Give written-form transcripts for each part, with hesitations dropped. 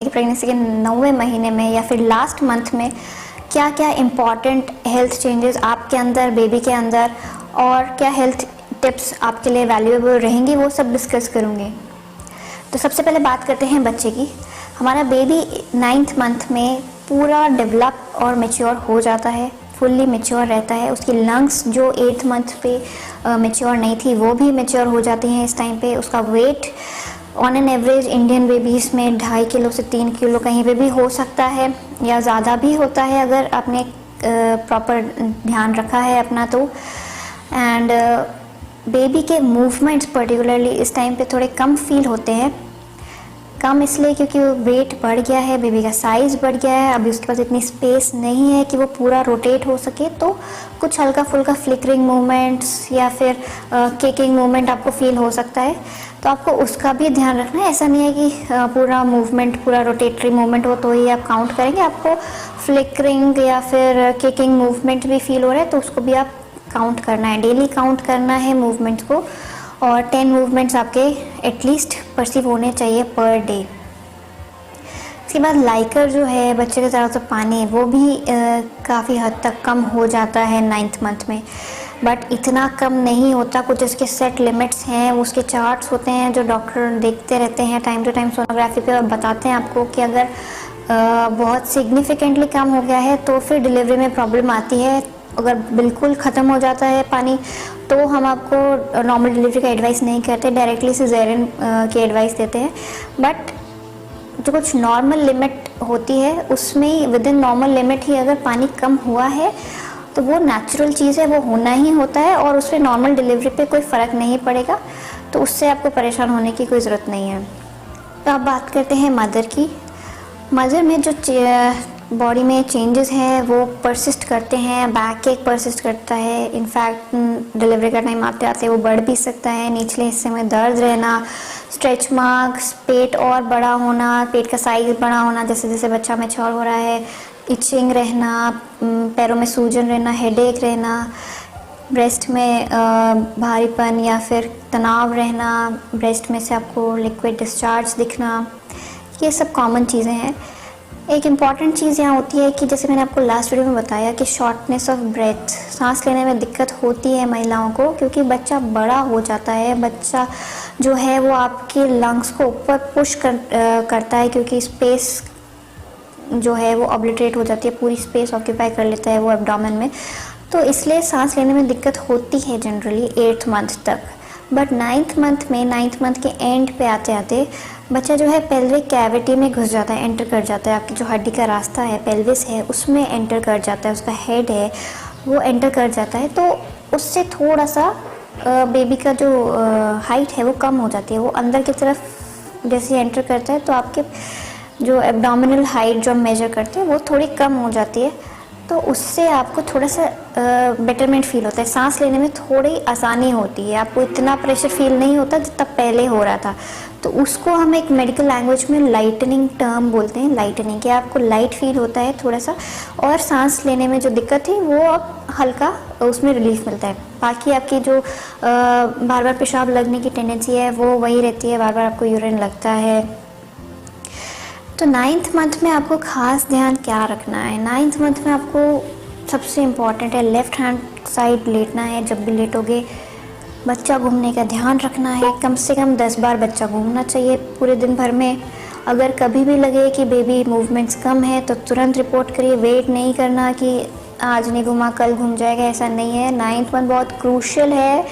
Pregnancy के 9वें महीने में या फिर लास्ट मंथ में क्या क्या इम्पॉर्टेंट हेल्थ चेंजेस आपके अंदर, बेबी के अंदर, और क्या हेल्थ टिप्स आपके लिए वैल्यूएबल रहेंगी, वो सब डिस्कस करूँगी। तो सबसे पहले बात करते हैं बच्चे की। हमारा बेबी 9th मंथ में पूरा डेवलप और मैच्योर हो जाता है, फुल्ली मैच्योर रहता है। उसकी लंग्स जो 8th मंथ पे मैच्योर नहीं थी वो भी मैच्योर हो जाती हैं इस टाइम पे। उसका weight on an average Indian babies में 2.5 किलो से 3 किलो कहीं पे भी हो सकता है या ज़्यादा भी होता है अगर आपने प्रॉपर ध्यान रखा है अपना तो। एंड बेबी के मूवमेंट्स पर्टिकुलरली इस टाइम पे थोड़े कम फील होते हैं। कम इसलिए क्योंकि वो वेट बढ़ गया है, बेबी का साइज़ बढ़ गया है, अभी उसके पास इतनी स्पेस नहीं है कि वो पूरा रोटेट हो सके। तो कुछ हल्का फुल्का फ्लिकरिंग मूवमेंट्स या फिर किकिंग मूवमेंट आपको फील हो सकता है, तो आपको उसका भी ध्यान रखना है। ऐसा नहीं है कि पूरा मूवमेंट, पूरा रोटेटरी मूवमेंट हो तो ही आप काउंट करेंगे। आपको फ्लिकरिंग या फिर किकिंग मूवमेंट भी फील हो रहा है तो उसको भी आप काउंट करना है, डेली काउंट करना है मूवमेंट्स को। और 10 मूवमेंट्स आपके एटलीस्ट परसीव होने चाहिए पर डे। इसके बाद लाइकर जो है बच्चे के चारों तरफ पानी, वो भी काफ़ी हद तक कम हो जाता है 9th मंथ में, बट इतना कम नहीं होता। कुछ इसके सेट लिमिट्स हैं, उसके चार्ट्स होते हैं जो डॉक्टर देखते रहते हैं टाइम टू टाइम सोनोग्राफी पे, और बताते हैं आपको कि अगर बहुत सिग्निफिकेंटली कम हो गया है तो फिर डिलीवरी में प्रॉब्लम आती है। अगर बिल्कुल ख़त्म हो जाता है पानी तो हम आपको नॉर्मल डिलीवरी का एडवाइस नहीं करते, डायरेक्टली सिजेरियन की एडवाइस देते हैं। बट जो कुछ नॉर्मल लिमिट होती है उसमें विद इन नॉर्मल लिमिट ही अगर पानी कम हुआ है तो वो नेचुरल चीज़ है, वो होना ही होता है और उससे नॉर्मल डिलीवरी पे कोई फ़र्क नहीं पड़ेगा, तो उससे आपको परेशान होने की कोई ज़रूरत नहीं है। तो अब बात करते हैं मदर की। मदर में जो बॉडी में चेंजेस हैं वो परसिस्ट करते हैं। बैक एक परसिस्ट करता है, इनफैक्ट डिलीवरी का टाइम आते आते वो बढ़ भी सकता है। निचले हिस्से में दर्द रहना, स्ट्रेच मार्क्स, पेट और बड़ा होना, पेट का साइज़ बड़ा होना जैसे जैसे बच्चा मैच्योर हो रहा है, इचिंग रहना, पैरों में सूजन रहना, हेडेक रहना, ब्रेस्ट में भारीपन या फिर तनाव रहना, ब्रेस्ट में से आपको लिक्विड डिस्चार्ज दिखना, ये सब कॉमन चीज़ें हैं। एक इम्पॉर्टेंट चीज़ यहाँ होती है कि जैसे मैंने आपको लास्ट वीडियो में बताया कि शॉर्टनेस ऑफ ब्रेथ, सांस लेने में दिक्कत होती है महिलाओं को क्योंकि बच्चा बड़ा हो जाता है। बच्चा जो है वो आपके लंग्स को ऊपर पुश करता है क्योंकि स्पेस जो है वो ऑब्लिटरेट हो जाती है, पूरी स्पेस ऑक्यूपाई कर लेता है वो एब्डोमेन में, तो इसलिए सांस लेने में दिक्कत होती है जनरली 8th मंथ तक। बट 9th मंथ के एंड पे आते आते बच्चा जो है पेल्विक कैविटी में घुस जाता है, एंटर कर जाता है। आपकी जो हड्डी का रास्ता है, पेल्विस है, उसमें एंटर कर जाता है, उसका हेड है वो एंटर कर जाता है। तो उससे थोड़ा सा बेबी का जो हाइट है वो कम हो जाती है। वो अंदर की तरफ जैसे एंटर करता है तो आपके जो एब्डोमिनल हाइट जो हम मेजर करते हैं वो थोड़ी कम हो जाती है, तो उससे आपको थोड़ा सा बेटरमेंट फील होता है, सांस लेने में थोड़ी आसानी होती है, आपको इतना प्रेशर फील नहीं होता जितना पहले हो रहा था। तो उसको हम एक मेडिकल लैंग्वेज में लाइटनिंग टर्म बोलते हैं, लाइटनिंग, कि आपको लाइट फील होता है थोड़ा सा, और सांस लेने में जो दिक्कत थी वो अब हल्का उसमें रिलीफ मिलता है। बाकी आपकी जो बार बार पेशाब लगने की टेंडेंसी है वो वही रहती है, बार बार आपको यूरिन लगता है। तो 9th मंथ में आपको खास ध्यान क्या रखना है? 9th मंथ में आपको सबसे इम्पॉर्टेंट है लेफ़्ट हैंड साइड लेटना है। जब भी लेटोगे बच्चा घूमने का ध्यान रखना है, कम से कम 10 बार बच्चा घूमना चाहिए पूरे दिन भर में। अगर कभी भी लगे कि बेबी मूवमेंट्स कम है तो तुरंत रिपोर्ट करिए। वेट नहीं करना कि आज नहीं घूमा कल घूम जाएगा, ऐसा नहीं है। 9th मंथ बहुत क्रूशियल है,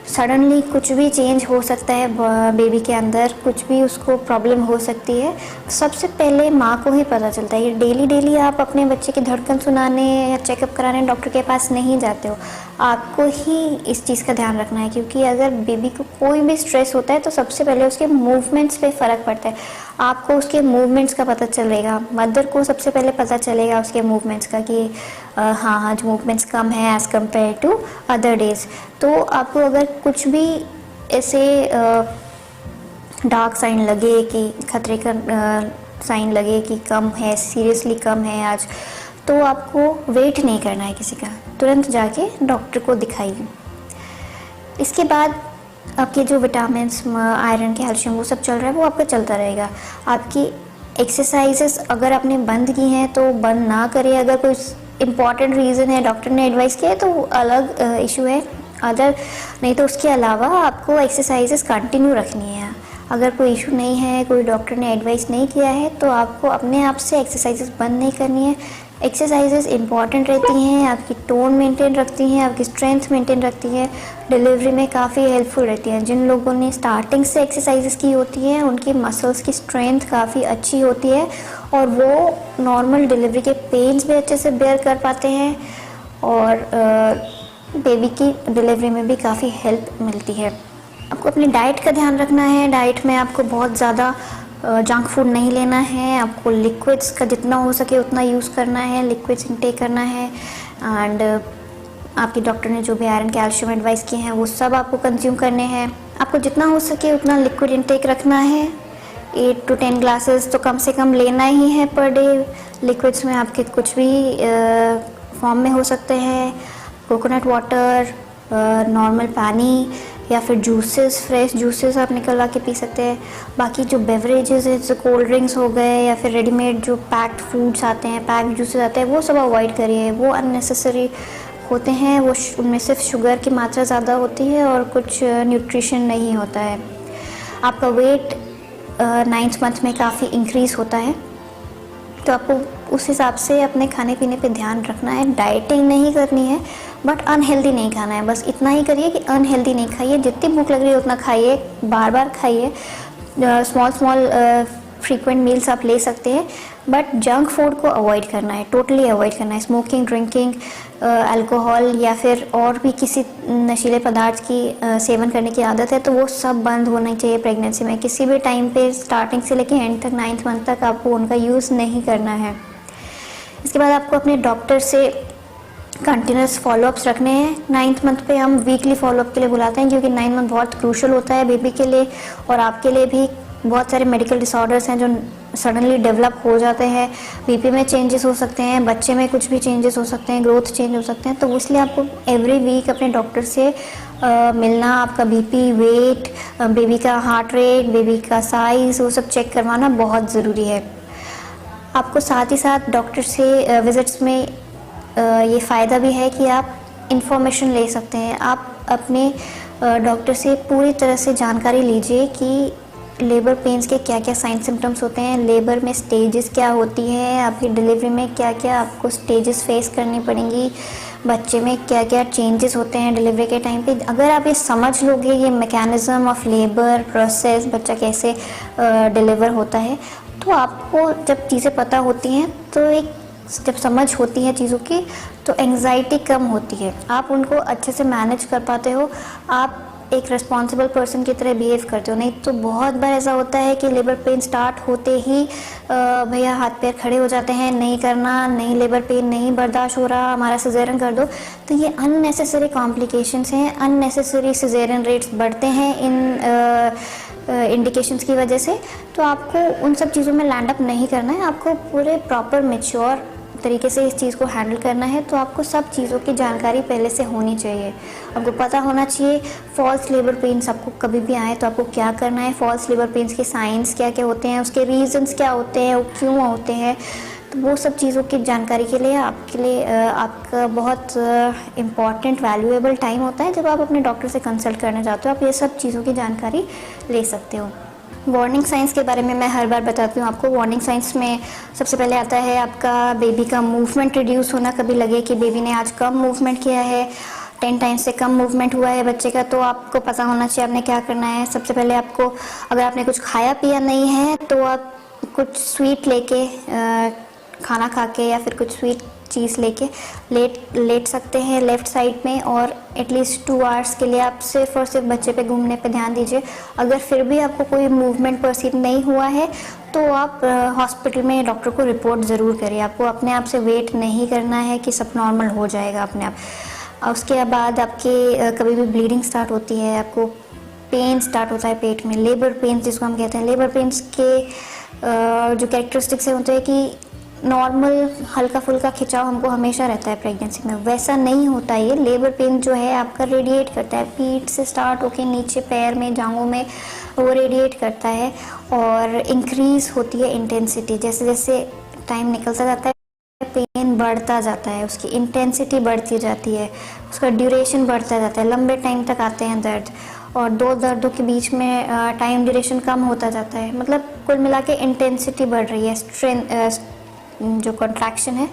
सडनली कुछ भी चेंज हो सकता है बेबी के अंदर, कुछ भी उसको प्रॉब्लम हो सकती है। सबसे पहले माँ को ही पता चलता है। ये डेली आप अपने बच्चे की धड़कन सुनाने या चेकअप कराने डॉक्टर के पास नहीं जाते हो, आपको ही इस चीज़ का ध्यान रखना है क्योंकि अगर बेबी को कोई भी स्ट्रेस होता है तो सबसे पहले उसके मूवमेंट्स पे फ़र्क पड़ता है। आपको उसके मूवमेंट्स का पता चलेगा, मदर को सबसे पहले पता चलेगा उसके मूवमेंट्स का कि हाँ आज मूवमेंट्स कम है as compare to other days. तो आपको अगर कुछ भी ऐसे डार्क साइन लगे कि खतरे का साइन लगे कि कम है, सीरियसली कम है आज, तो आपको वेट नहीं करना है किसी का, तुरंत जाके डॉक्टर को दिखाइए। इसके बाद आपके जो विटामिन्स, आयरन, कैल्शियम वो सब चल रहा है वो आपका चलता रहेगा। आपकी एक्सरसाइजेस अगर आपने बंद की हैं तो बंद ना करें, अगर कोई इम्पॉर्टेंट रीज़न है, डॉक्टर ने एडवाइस किया है तो वो अलग इशू है, अदर नहीं तो उसके अलावा आपको एक्सरसाइजेस कंटिन्यू रखनी है। अगर कोई इशू नहीं है, कोई डॉक्टर ने एडवाइस नहीं किया है तो आपको अपने आप से एक्सरसाइजेस बंद नहीं करनी है। एक्सरसाइजेस इंपॉर्टेंट रहती हैं, आपकी टोन मेंटेन रखती हैं, आपकी स्ट्रेंथ मेंटेन रखती है, डिलीवरी में काफ़ी हेल्पफुल रहती हैं। जिन लोगों ने स्टार्टिंग से एक्सरसाइजेस की होती हैं उनकी मसल्स की स्ट्रेंथ काफ़ी अच्छी होती है और वो नॉर्मल डिलीवरी के पेन्स भी अच्छे से बेयर कर पाते हैं और बेबी की डिलीवरी में भी काफ़ी हेल्प मिलती है। आपको अपनी डाइट का ध्यान रखना है। डाइट में आपको बहुत ज़्यादा जंक फूड नहीं लेना है, आपको लिक्विड्स का जितना हो सके उतना यूज़ करना है, लिक्विड्स इंटेक करना है एंड आपके डॉक्टर ने जो भी आयरन कैल्शियम एडवाइस किए हैं वो सब आपको कंज्यूम करने हैं। आपको जितना हो सके उतना लिक्विड इंटेक रखना है। 8 to 10 ग्लासेस तो कम से कम लेना ही है पर डे। लिक्विड्स में आपके कुछ भी फॉर्म में हो सकते हैं, कोकोनट वाटर, नॉर्मल पानी या फिर जूसेस, फ्रेश जूसेस आप निकलवा के पी सकते हैं। बाकी जो बेवरेजेस है जैसे कोल्ड ड्रिंक्स हो गए या फिर रेडीमेड जो पैक्ड फूड्स आते हैं, पैक्ड जूसेस आते हैं, वो सब अवॉइड करिए। वो अननेसेसरी होते हैं, वो उनमें सिर्फ शुगर की मात्रा ज़्यादा होती है और कुछ न्यूट्रिशन नहीं होता है। आपका वेट 9th मंथ में काफ़ी इंक्रीज़ होता है तो आपको उस हिसाब से अपने खाने पीने पे ध्यान रखना है। डाइटिंग नहीं करनी है बट अनहेल्दी नहीं खाना है, बस इतना ही करिए कि अनहेल्दी नहीं खाइए। जितनी भूख लग रही है उतना खाइए, बार बार खाइए। स्मॉल फ्रीक्वेंट मील्स आप ले सकते हैं बट जंक फूड को अवॉइड करना है, टोटली अवॉइड करना है। स्मोकिंग, ड्रिंकिंग, अल्कोहल या फिर और भी किसी नशीले पदार्थ की सेवन करने की आदत है तो वो सब बंद होना चाहिए प्रेगनेंसी में। किसी भी टाइम पे स्टार्टिंग से लेकर एंड तक 9th मंथ तक आपको उनका यूज़ नहीं करना है। इसके बाद आपको अपने डॉक्टर से कंटिन्यूस फॉलोअप्स रखने हैं। 9th मंथ पे हम वीकली फॉलोअप के लिए बुलाते हैं क्योंकि 9th मंथ बहुत क्रूशल होता है बेबी के लिए और आपके लिए भी। बहुत सारे मेडिकल डिसऑर्डर्स हैं जो सडनली डेवलप हो जाते हैं, बीपी में चेंजेस हो सकते हैं, बच्चे में कुछ भी चेंजेस हो सकते हैं, ग्रोथ चेंज हो सकते हैं, तो इसलिए आपको एवरी वीक अपने डॉक्टर से मिलना, आपका बीपी, वेट, बेबी का हार्ट रेट, बेबी का साइज़, वो सब चेक करवाना बहुत ज़रूरी है। आपको साथ ही साथ डॉक्टर से विज़िट्स में ये फ़ायदा भी है कि आप इंफॉर्मेशन ले सकते हैं। आप अपने डॉक्टर से पूरी तरह से जानकारी लीजिए कि लेबर पेन्स के क्या क्या साइन सिम्टम्स होते हैं, लेबर में स्टेजेस क्या होती हैं, आपकी डिलीवरी में क्या क्या आपको स्टेजेस फेस करनी पड़ेंगी, बच्चे में क्या क्या चेंजेस होते हैं डिलीवरी के टाइम पे। अगर आप ये समझ लोगे ये मैकेनिज़्म ऑफ लेबर प्रोसेस, बच्चा कैसे डिलीवर होता है, तो आपको जब चीज़ें पता होती हैं तो एक जब समझ होती है चीज़ों की तो एंग्जाइटी कम होती है, आप उनको अच्छे से मैनेज कर पाते हो, आप एक रिस्पॉन्सिबल पर्सन की तरह बिहेव करते हो। नहीं तो बहुत बार ऐसा होता है कि लेबर पेन स्टार्ट होते ही भैया हाथ पैर खड़े हो जाते हैं, नहीं करना, नहीं लेबर पेन नहीं बर्दाश्त हो रहा, हमारा सिजेरियन कर दो। तो ये अननेसेसरी कॉम्प्लिकेशंस हैं, अननेसेसरी सिजेरियन रेट्स बढ़ते हैं इन इंडिकेशंस की वजह से। तो आपको उन सब चीज़ों में लैंड अप नहीं करना है, आपको पूरे प्रॉपर मैच्योर तरीके से इस चीज़ को हैंडल करना है। तो आपको सब चीज़ों की जानकारी पहले से होनी चाहिए, आपको पता होना चाहिए फॉल्स लेबर पेन्स आपको कभी भी आए तो आपको क्या करना है, फॉल्स लेबर पेन्स के साइंस क्या क्या होते हैं, उसके रीजंस क्या होते हैं, वो क्यों होते हैं। तो वो सब चीज़ों की जानकारी के लिए आपका बहुत इम्पॉर्टेंट वैल्यूएबल टाइम होता है जब आप अपने डॉक्टर से कंसल्ट करना चाहते हो, आप ये सब चीज़ों की जानकारी ले सकते हो। वार्निंग साइंस के बारे में मैं हर बार बताती हूँ आपको। वार्निंग साइंस में सबसे पहले आता है आपका बेबी का मूवमेंट रिड्यूस होना। कभी लगे कि बेबी ने आज कम मूवमेंट किया है, 10 टाइम्स से कम मूवमेंट हुआ है बच्चे का, तो आपको पता होना चाहिए आपने क्या करना है। सबसे पहले आपको, अगर आपने कुछ खाया पिया नहीं है तो आप कुछ स्वीट लेके खाना खा के या फिर कुछ स्वीट चीज़ लेके लेट सकते हैं लेफ़्ट साइड में और एटलीस्ट 2 आवर्स के लिए आप सिर्फ और सिर्फ बच्चे पे घूमने पे ध्यान दीजिए। अगर फिर भी आपको कोई मूवमेंट परसीव नहीं हुआ है तो आप हॉस्पिटल में डॉक्टर को रिपोर्ट ज़रूर करिए। आपको अपने आप से वेट नहीं करना है कि सब नॉर्मल हो जाएगा अपने आप। उसके बाद आपके कभी भी ब्लीडिंग स्टार्ट होती है, आपको पेन स्टार्ट होता है पेट में, लेबर पेन जिसको हम कहते हैं। लेबर पेन्स के जो कैरेक्टरिस्टिक्स होते हैं कि नॉर्मल हल्का फुल्का खिंचाव हमको हमेशा रहता है प्रेगनेंसी में, वैसा नहीं होता है। ये लेबर पेन जो है आपका रेडिएट करता है, पीठ से स्टार्ट होके नीचे पैर में, जांघों में वो रेडिएट करता है और इंक्रीज होती है इंटेंसिटी। जैसे जैसे टाइम निकलता जाता है पेन बढ़ता जाता है, उसकी इंटेंसिटी बढ़ती जाती है, उसका ड्यूरेशन बढ़ता जाता है, लंबे टाइम तक आते हैं दर्द, और दो दर्दों के बीच में टाइम ड्यूरेशन कम होता जाता है। मतलब कुल मिला के इंटेंसिटी बढ़ रही है, जो कॉन्ट्रैक्शन है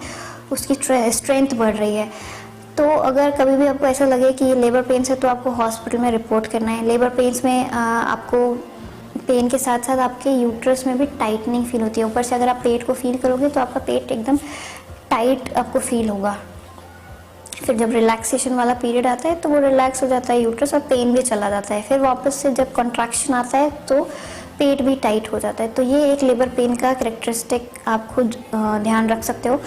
उसकी स्ट्रेंथ बढ़ रही है। तो अगर कभी भी आपको ऐसा लगे कि ये लेबर पेन्स है तो आपको हॉस्पिटल में रिपोर्ट करना है। लेबर पेन्स में आपको पेन के साथ साथ आपके यूट्रस में भी टाइटनिंग फील होती है। ऊपर से अगर आप पेट को फील करोगे तो आपका पेट एकदम टाइट आपको फील होगा। फिर जब रिलैक्सेशन वाला पीरियड आता है तो वो रिलैक्स हो जाता है यूट्रस और पेन भी चला जाता है। फिर वापस से जब कॉन्ट्रैक्शन आता है तो पेट भी टाइट हो जाता है। तो ये एक लेबर पेन का कैरेक्टरिस्टिक आप खुद ध्यान रख सकते हो।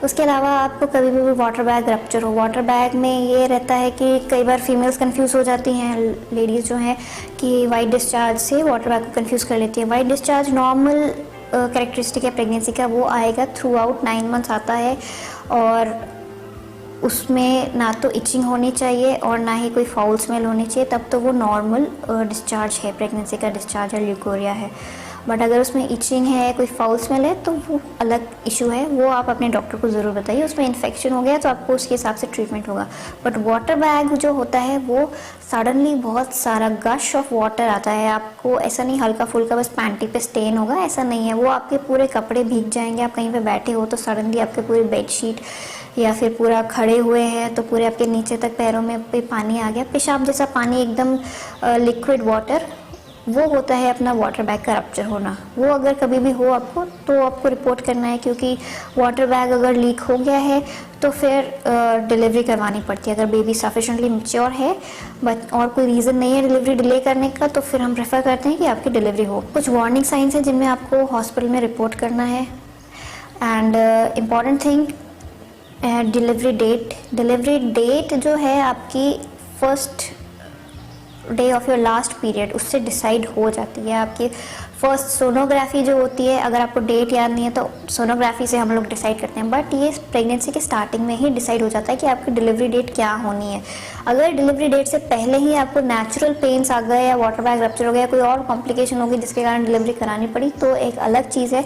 उसके अलावा आपको कभी भी वाटर बैग रप्चर हो, वाटर बैग में ये रहता है कि कई बार फीमेल्स कंफ्यूज हो जाती हैं, लेडीज़ जो हैं, कि वाइट डिस्चार्ज से वाटर बैग को कंफ्यूज कर लेती है। वाइट डिस्चार्ज नॉर्मल कैरेक्टरिस्टिक है प्रेगनेंसी का, वो आएगा थ्रू आउट 9 मंथ्स आता है और उसमें ना तो इचिंग होनी चाहिए और ना ही कोई फाउल स्मेल होनी चाहिए, तब तो वो नॉर्मल डिस्चार्ज है, प्रेगनेंसी का डिस्चार्ज है, ल्यूकोरिया है। बट अगर उसमें इचिंग है, कोई फाउल स्मेल है तो वो अलग इशू है, वो आप अपने डॉक्टर को ज़रूर बताइए। उसमें इन्फेक्शन हो गया तो आपको उसके हिसाब से ट्रीटमेंट होगा। बट वाटर बैग जो होता है वो सडनली बहुत सारा गश ऑफ वाटर आता है, आपको ऐसा नहीं हल्का फुल्का बस पैंटी पे स्टेन होगा, ऐसा नहीं है। वो आपके पूरे कपड़े भीग जाएंगे, आप कहीं पे बैठे हो तो सडनली आपके पूरे बेडशीट या फिर पूरा खड़े हुए हैं तो पूरे आपके नीचे तक पैरों में पे पानी आ गया, पेशाब जैसा पानी, एकदम लिक्विड वाटर, वो होता है अपना वाटर बैग का रप्चर होना। वो अगर कभी भी हो आपको तो आपको रिपोर्ट करना है, क्योंकि वाटर बैग अगर लीक हो गया है तो फिर डिलीवरी करवानी पड़ती है। अगर बेबी सफिशेंटली मैच्योर है बट और कोई रीज़न नहीं है डिलीवरी डिले करने का तो फिर हम प्रेफर करते हैं कि आपकी डिलीवरी हो। कुछ वार्निंग साइंस हैं जिनमें आपको हॉस्पिटल में रिपोर्ट करना है। And important thing, delivery date जो है आपकी first day of your last period उससे डिसाइड हो जाती है। आपकी फर्स्ट सोनोग्राफी जो होती है, अगर आपको डेट याद नहीं है तो सोनोग्राफी से हम लोग डिसाइड करते हैं, बट ये प्रेगनेंसी के स्टार्टिंग में ही डिसाइड हो जाता है कि आपकी डिलीवरी डेट क्या होनी है। अगर डिलीवरी डेट से पहले ही आपको नेचुरल पेन्स आ गए या वाटर बैग रप्चर हो गया, कोई और कॉम्प्लिकेशन होगी जिसके कारण डिलीवरी करानी पड़ी तो एक अलग चीज़ है।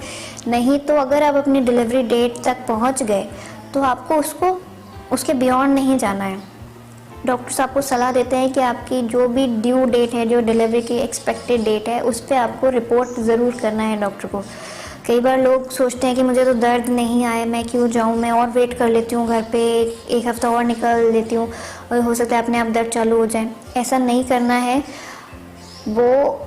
नहीं तो अगर आप अपनी डिलीवरी डेट तक पहुँच गए तो आपको उसके बियॉन्ड नहीं जाना है। डॉक्टर्स आपको सलाह देते हैं कि आपकी जो भी ड्यू डेट है, जो डिलीवरी की एक्सपेक्टेड डेट है, उस पर आपको रिपोर्ट ज़रूर करना है डॉक्टर को। कई बार लोग सोचते हैं कि मुझे तो दर्द नहीं आया, मैं क्यों जाऊँ, मैं और वेट कर लेती हूँ घर पे, एक हफ़्ता और निकाल लेती हूँ और हो सकता है अपने आप दर्द चालू हो जाए। ऐसा नहीं करना है, वो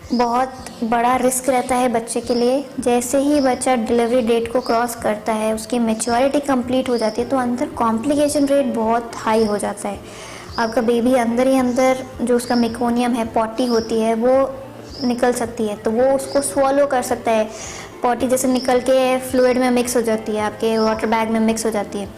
बहुत बड़ा रिस्क रहता है बच्चे के लिए। जैसे ही बच्चा डिलीवरी डेट को क्रॉस करता है, उसकी मैच्योरिटी कंप्लीट हो जाती है तो अंदर कॉम्प्लिकेशन रेट बहुत हाई हो जाता है। आपका बेबी अंदर ही अंदर जो उसका मेकोनियम है, पॉटी होती है, वो निकल सकती है तो वो उसको स्वॉलो कर सकता है। पॉटी जैसे निकल के फ्लूइड में मिक्स हो जाती है, आपके वाटर बैग में मिक्स हो जाती है,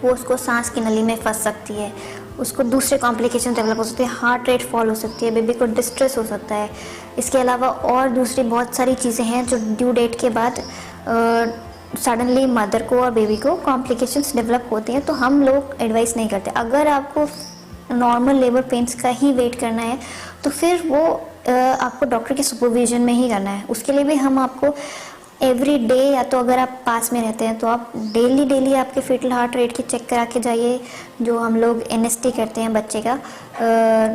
वो उसको सांस की नली में फंस सकती है, उसको दूसरे कॉम्प्लिकेशन डेवलप हो सकते हैं, हार्ट रेट फॉल हो सकती है, बेबी को डिस्ट्रेस हो सकता है। इसके अलावा और दूसरी बहुत सारी चीज़ें हैं जो ड्यू डेट के बाद सडनली मदर को और बेबी को कॉम्प्लिकेशंस डेवलप होती हैं, तो हम लोग एडवाइस नहीं करते। अगर आपको नॉर्मल लेबर पेन्स का ही वेट करना है तो फिर वो आपको डॉक्टर के सुपरविजन में ही करना है। उसके लिए भी हम आपको एवरी डे, या तो अगर आप पास में रहते हैं तो आप डेली आपके फीटल हार्ट रेट की चेक करा के जाइए। जो हम लोग NST करते हैं बच्चे का,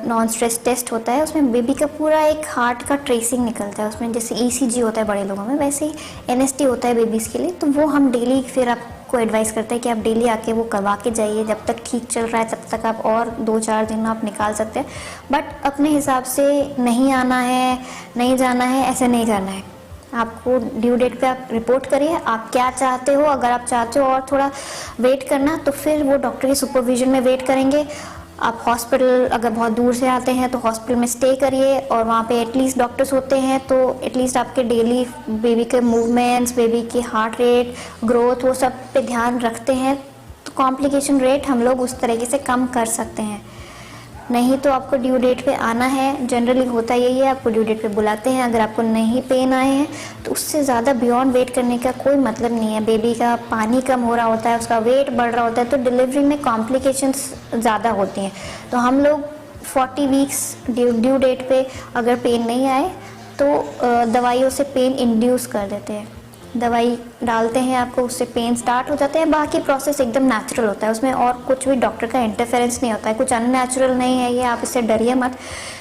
नॉन स्ट्रेस टेस्ट होता है, उसमें बेबी का पूरा एक हार्ट का ट्रेसिंग निकलता है। उसमें जैसे ECG होता है बड़े लोगों में, वैसे ही NST होता है बेबीज़ के लिए। तो वो हम डेली फिर आपको एडवाइस करते हैं कि आप डेली आके वो करवा के जाइए। जब तक ठीक चल रहा है तब तक आप और 2-4 दिन आप निकाल सकते हैं, बट अपने हिसाब से नहीं आना है, नहीं जाना है, ऐसे नहीं करना है। आपको ड्यू डेट पे आप रिपोर्ट करिए आप क्या चाहते हो। अगर आप चाहते हो और थोड़ा वेट करना तो फिर वो डॉक्टर के सुपरविजन में वेट करेंगे। आप हॉस्पिटल अगर बहुत दूर से आते हैं तो हॉस्पिटल में स्टे करिए और वहाँ पे एटलीस्ट डॉक्टर्स होते हैं तो एटलीस्ट आपके डेली बेबी के मूवमेंट्स, बेबी की हार्ट रेट, ग्रोथ, वो सब पे ध्यान रखते हैं तो कॉम्प्लिकेशन रेट हम लोग उस तरीके से कम कर सकते हैं। नहीं तो आपको ड्यू डेट पे आना है। जनरली होता यही है, आपको ड्यू डेट पे बुलाते हैं, अगर आपको नहीं पेन आए हैं तो उससे ज़्यादा बियॉन्ड वेट करने का कोई मतलब नहीं है। बेबी का पानी कम हो रहा होता है, उसका वेट बढ़ रहा होता है, तो डिलीवरी में कॉम्प्लिकेशंस ज़्यादा होती हैं। तो हम लोग 40 वीक्स ड्यू डेट पे अगर पेन नहीं आए तो दवाइयों से पेन इंड्यूस कर देते हैं, दवाई डालते हैं आपको, उससे पेन स्टार्ट हो जाते हैं। बाकी प्रोसेस एकदम नेचुरल होता है, उसमें और कुछ भी डॉक्टर का इंटरफेरेंस नहीं होता है, कुछ अननेचुरल नहीं है ये, आप इससे डरिए मत।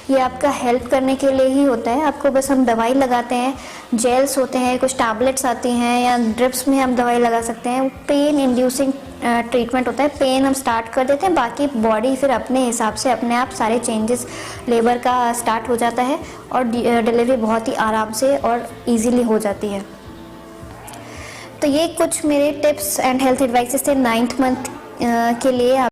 ये आपका हेल्प करने के लिए ही होता है, आपको बस हम दवाई लगाते हैं, जेल्स होते हैं, कुछ टैबलेट्स आती हैं या ड्रिप्स में हम दवाई लगा सकते हैं। पेन इंड्यूसिंग ट्रीटमेंट होता है, पेन हम स्टार्ट कर देते हैं, बाकी बॉडी फिर अपने हिसाब से अपने आप सारे चेंजेस लेबर का स्टार्ट हो जाता है और डिलीवरी बहुत ही आराम से और ईजीली हो जाती है। तो ये कुछ मेरे टिप्स एंड हेल्थ एडवाइसेस थे 9th मंथ के लिए।